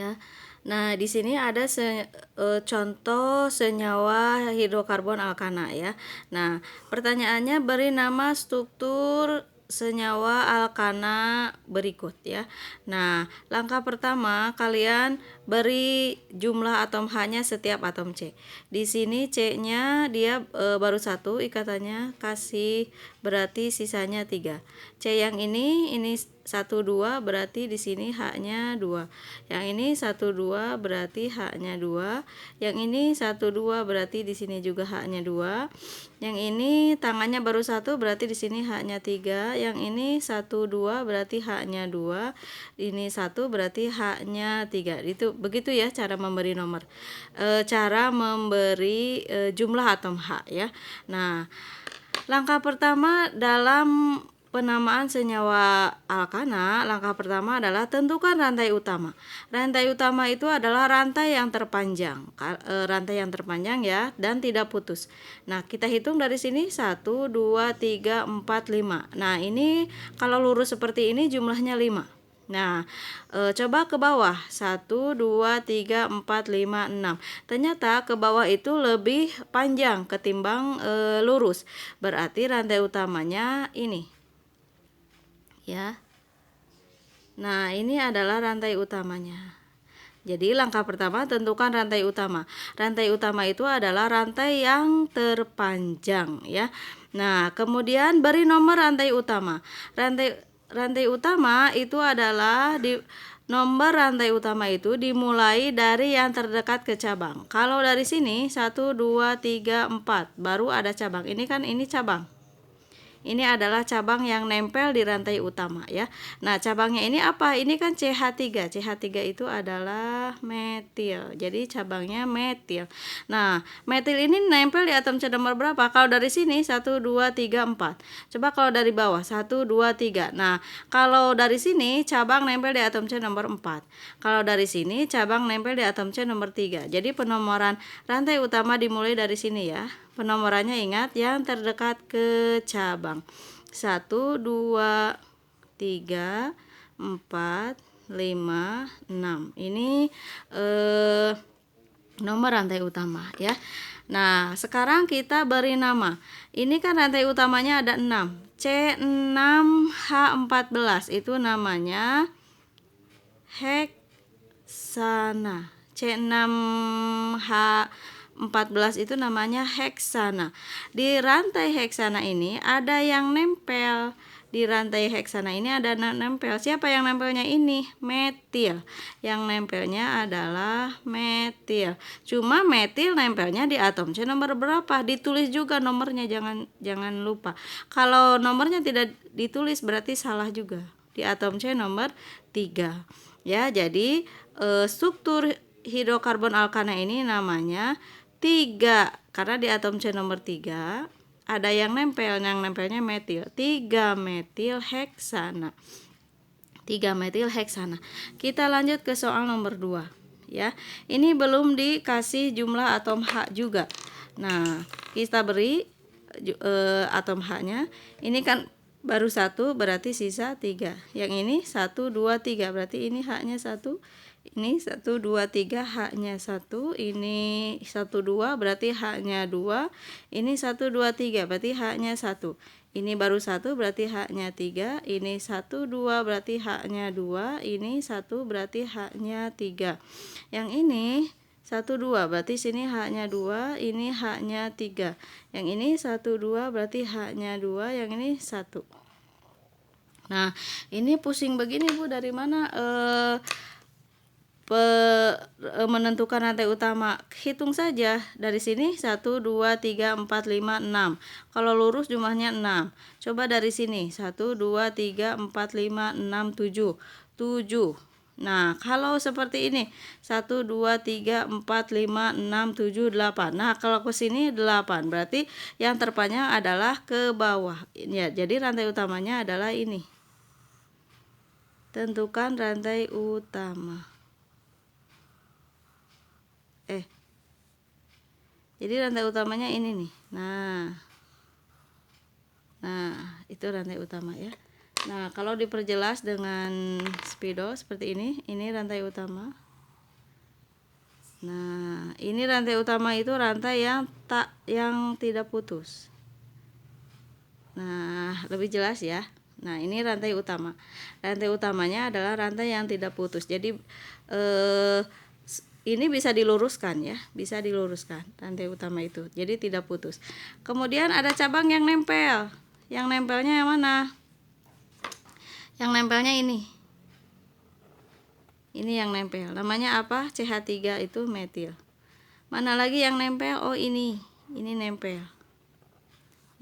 ya. Nah, di sini ada contoh senyawa hidrokarbon alkana ya. Nah, pertanyaannya beri nama struktur senyawa alkana berikut ya. Nah, langkah pertama kalian beri jumlah atom H-nya setiap atom C. Di sini C-nya dia baru satu ikatannya, kasih berarti sisanya 3. C yang ini 1 2 berarti di sini H-nya 2. Yang ini 1 2 berarti H-nya 2. Yang ini 1 2 berarti di sini juga H-nya 2. Yang ini tangannya baru 1 berarti di sini H-nya 3. Yang ini 1 2 berarti H-nya 2. Ini 1 berarti H-nya 3. Itu begitu ya cara memberi nomor. Cara memberi jumlah atom H ya. Nah, langkah pertama dalam penamaan senyawa alkana, langkah pertama adalah tentukan rantai utama. Rantai utama itu adalah rantai yang terpanjang, rantai yang terpanjang ya, dan tidak putus. Nah, kita hitung dari sini 1, 2, 3, 4, 5. Nah, ini kalau lurus seperti ini jumlahnya 5. Nah, coba ke bawah 1, 2, 3, 4, 5, 6. Ternyata ke bawah itu lebih panjang ketimbang lurus. Berarti rantai utamanya ini. Ya. Nah, ini adalah rantai utamanya. Jadi langkah pertama tentukan rantai utama. Rantai utama itu adalah rantai yang terpanjang ya. Nah, kemudian beri nomor rantai utama. Rantai utama itu adalah nomor rantai utama itu dimulai dari yang terdekat ke cabang. Kalau dari sini 1 2 3 4 baru ada cabang. Ini kan ini cabang. Ini adalah cabang yang nempel di rantai utama ya. Nah, cabangnya ini apa? Ini kan CH3. CH3 itu adalah metil. Jadi cabangnya metil. Nah, metil ini nempel di atom C nomor berapa? Kalau dari sini 1 2 3 4. Coba kalau dari bawah 1 2 3. Nah, kalau dari sini cabang nempel di atom C nomor 4. Kalau dari sini cabang nempel di atom C nomor 3. Jadi penomoran rantai utama dimulai dari sini ya. Penomorannya ingat yang terdekat ke cabang. 1, 2, 3, 4, 5, 6. Ini nomor rantai utama ya. Nah, sekarang kita beri nama. Ini kan rantai utamanya ada 6. C6H14 itu namanya heksana. C6H14 itu namanya heksana. Di rantai heksana ini ada yang nempel. Di rantai heksana ini ada nempel. Siapa yang nempelnya ini? Metil. Yang nempelnya adalah metil. Cuma metil nempelnya di atom C nomor berapa? Ditulis juga nomornya, jangan lupa. Kalau nomornya tidak ditulis berarti salah juga. Di atom C nomor 3. Ya, jadi struktur hidrokarbon alkana ini namanya 3 karena di atom C nomor 3 ada yang nempelnya metil. 3 metil heksana. 3 metil heksana. Kita lanjut ke soal nomor 2 ya. Ini belum dikasih jumlah atom H juga. Nah, kita beri atom H-nya. Ini kan baru 1 berarti sisa 3. Yang ini 1 2 3 berarti ini H-nya 1. Ini 1 2 3 H-nya 1. Ini 1 2 berarti H-nya 2. Ini 1 2 3 berarti H-nya 1. Ini baru 1 berarti H-nya 3. Ini 1 2 berarti H-nya 2. Ini 1 berarti H-nya 3. Yang ini 1 2 berarti sini H-nya 2, ini H-nya 3. Yang ini 1 2 berarti H-nya 2, yang ini 1. Nah, ini pusing begini Bu, dari mana menentukan rantai utama? Hitung saja dari sini 1 2 3 4 5 6. Kalau lurus jumlahnya 6. Coba dari sini 1 2 3 4 5 6 7. 7. Nah, kalau seperti ini 1 2 3 4 5 6 7 8. Nah, kalau ke sini 8. Berarti yang terpanjang adalah ke bawah. Ya, jadi rantai utamanya adalah ini. Tentukan rantai utama. Jadi rantai utamanya ini nih. Nah, itu rantai utama ya. Nah, kalau diperjelas dengan spidol seperti ini rantai utama. Nah, ini rantai utama itu rantai yang tidak putus. Nah, lebih jelas ya. Nah, ini rantai utama. Rantai utamanya adalah rantai yang tidak putus. Jadi ini bisa diluruskan ya, bisa diluruskan rantai utama itu. Jadi tidak putus. Kemudian ada cabang yang nempel. Yang nempelnya yang mana? Yang nempelnya ini. Ini yang nempel. Namanya apa? CH3 itu metil. Mana lagi yang nempel? Oh, ini. Ini nempel.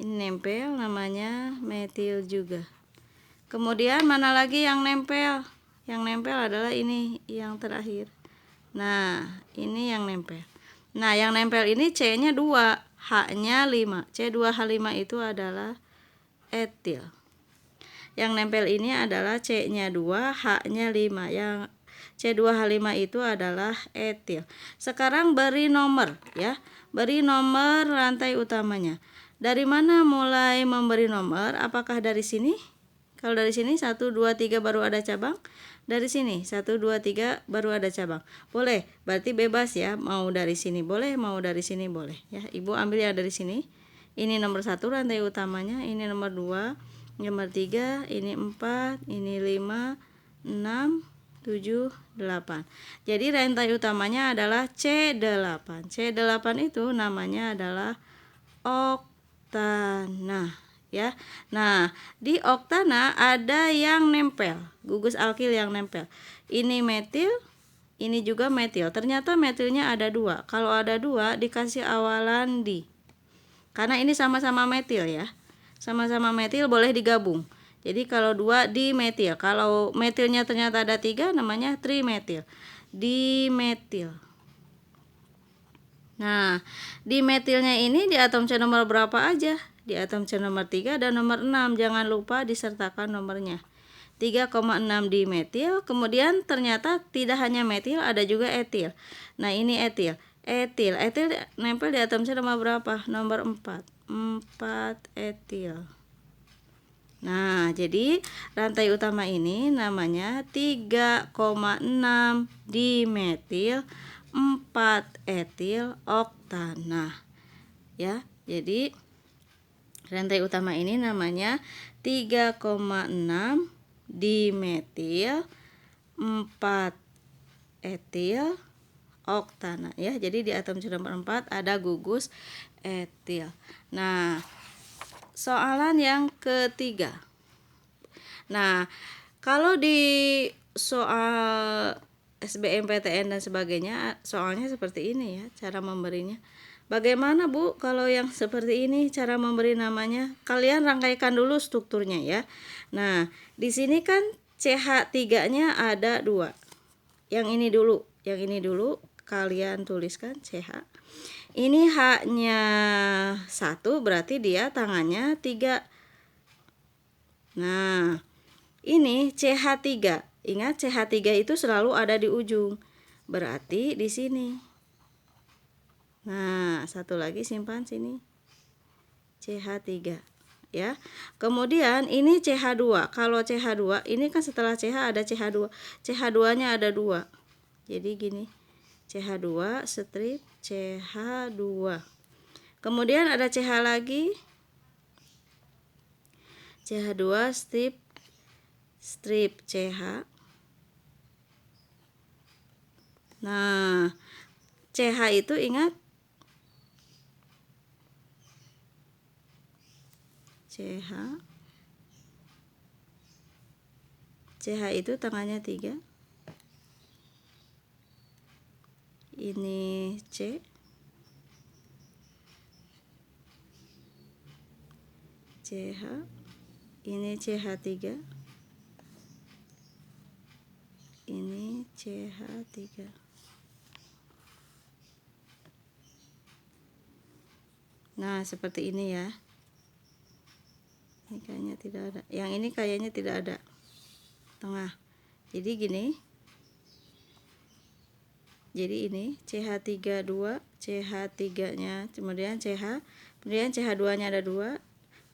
Ini nempel, namanya metil juga. Kemudian mana lagi yang nempel? Yang nempel adalah ini, yang terakhir. Nah, ini yang nempel. Nah, yang nempel ini C-nya 2, H-nya 5. C2H5 itu adalah etil. Yang nempel ini adalah C-nya 2, H-nya 5. Yang C2H5 itu adalah etil. Sekarang beri nomor ya. Beri nomor rantai utamanya. Dari mana mulai memberi nomor? Apakah dari sini? Kalau dari sini 1 2 3 baru ada cabang. Dari sini 1 2 3 baru ada cabang. Boleh, berarti bebas ya. Mau dari sini boleh, mau dari sini boleh ya. Ibu ambil yang dari sini. Ini nomor 1 rantai utamanya, ini nomor 2, nomor 3, ini 4, ini 5, 6, 7, 8. Jadi rantai utamanya adalah C8. C8 itu namanya adalah oktana ya. Nah, di oktana ada yang nempel, gugus alkil yang nempel. Ini metil, ini juga metil. Ternyata metilnya ada 2. Kalau ada 2 dikasih awalan di. Karena ini sama-sama metil ya. Sama-sama metil boleh digabung. Jadi kalau 2 dimetil. Kalau metilnya ternyata ada 3 namanya trimetil. Dimetil. Nah, dimetilnya ini di atom C nomor berapa aja? Di atom C nomor 3 dan nomor 6. Jangan lupa disertakan nomornya. 3,6 dimetil. Kemudian ternyata tidak hanya metil, ada juga etil. Nah, ini etil. Etil nempel di atom C nomor berapa? Nomor 4. 4 etil. Nah, jadi rantai utama ini namanya 3,6 dimetil 4 etil oktana. Ya, jadi rantai utama ini namanya 3,6 dimetil 4 etil oktana ya. Jadi di atom C nomor 4 ada gugus etil. Nah, soalan yang ketiga. Nah, kalau di soal SBMPTN dan sebagainya, soalnya seperti ini ya, cara memberinya. Bagaimana Bu kalau yang seperti ini cara memberi namanya? Kalian rangkaikan dulu strukturnya ya. Nah, di sini kan CH3-nya ada 2. Yang ini dulu kalian tuliskan CH. Ini H-nya 1, berarti dia tangannya 3. Nah, ini CH3. Ingat CH3 itu selalu ada di ujung. Berarti di sini. Nah, satu lagi simpan sini. CH3 ya. Kemudian ini CH2. Kalau CH2 ini kan setelah CH ada CH2. CH2-nya ada 2. Jadi gini. CH2 strip CH2. Kemudian ada CH lagi. CH2 strip CH. Nah, CH itu ingat CH itu tangannya 3. Ini C. CH. Ini CH3. Ini CH3. Nah, seperti ini ya. Ini kayaknya tidak ada. Yang ini kayaknya tidak ada. Tengah. Jadi gini. Jadi ini CH32, CH3-nya, kemudian CH, kemudian CH2-nya ada 2,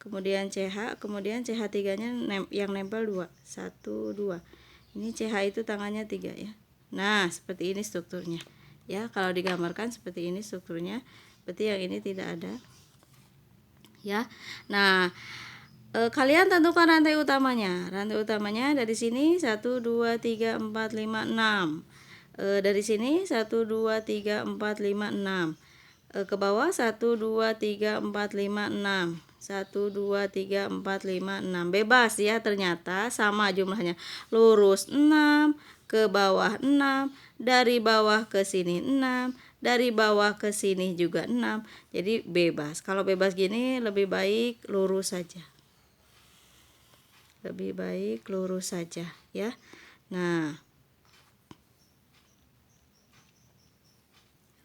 kemudian CH, kemudian CH3-nya yang nempel 2. 1, 2. Ini CH itu tangannya 3 ya. Nah, seperti ini strukturnya. Ya, kalau digambarkan seperti ini strukturnya, berarti yang ini tidak ada. Ya. Nah, kalian tentukan rantai utamanya. Rantai utamanya dari sini 1 2 3 4 5 6. Dari sini 1 2 3 4 5 6. Ke bawah 1 2 3 4 5 6. 1 2 3 4 5 6. Bebas ya, ternyata sama jumlahnya. Lurus 6, ke bawah 6, dari bawah ke sini 6, dari bawah ke sini juga 6. Jadi bebas. Kalau bebas gini lebih baik lurus saja. Lebih baik lurus saja ya. Nah,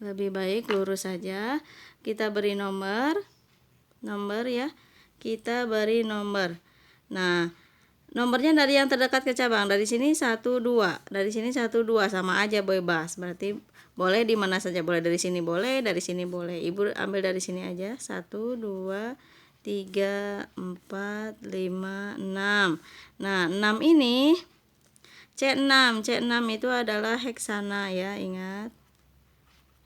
lebih baik lurus saja. Kita beri nomor ya. Kita beri nomor. Nah, nomornya dari yang terdekat ke cabang. Dari sini 1 2. Dari sini 1 2 sama aja bebas. Berarti boleh di mana saja. Boleh dari sini boleh, dari sini boleh. Ibu ambil dari sini aja. 1 2 3 4 5 6. Nah, 6 ini C6. C6 itu adalah heksana ya, ingat.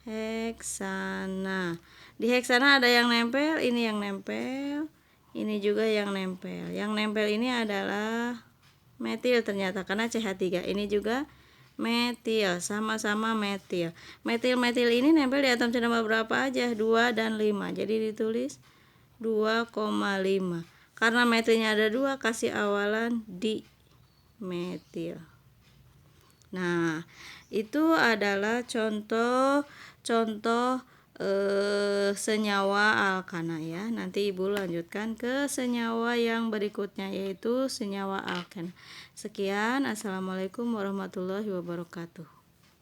Heksana. Di heksana ada yang nempel, ini yang nempel, ini juga yang nempel. Yang nempel ini adalah metil ternyata karena CH3. Ini juga metil, sama-sama metil. Metil ini nempel di atom C nomor berapa aja? 2 dan 5. Jadi ditulis 2,5. Karena metilnya ada 2, kasih awalan di metil. Nah, itu adalah contoh senyawa alkana ya. Nanti Ibu lanjutkan ke senyawa yang berikutnya, yaitu senyawa alken. Sekian, assalamualaikum warahmatullahi wabarakatuh.